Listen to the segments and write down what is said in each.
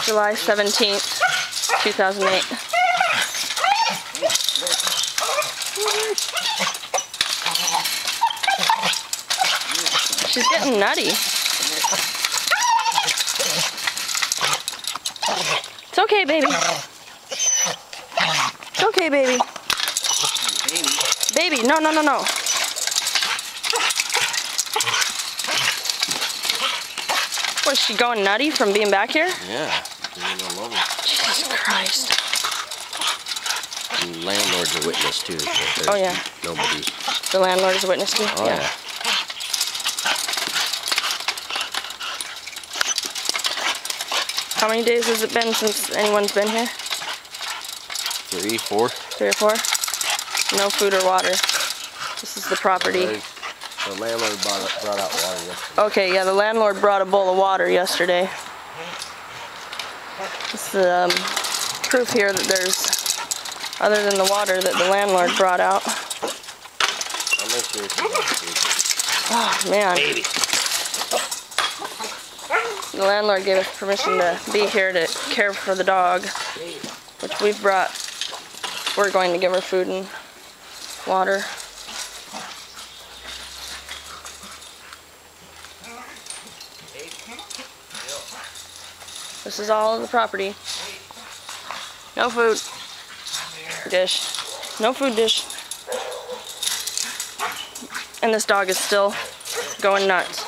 July 17th, 2008. She's getting nutty. It's okay, baby. It's okay, baby. Baby, no, no, no, no. Was she going nutty from being back here? Yeah. Jesus Christ. And the landlord's a witness too. So oh yeah. Nobody. The landlord is a witness too? Oh yeah. How many days has it been since anyone's been here? 3, 4. 3 or 4? No food or water. This is the property. The landlord brought out water yesterday. Okay, yeah, the landlord brought a bowl of water yesterday. This is proof here that there's, other than the water that the landlord brought out. I'll make sure it's oh, man. baby. The landlord gave us permission to be here to care for the dog, which we've brought. We're going to give her food and water. This is all of the property. No food. Dish. No food dish. And this dog is still going nuts.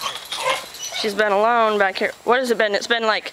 She's been alone back here. What has it been? It's been like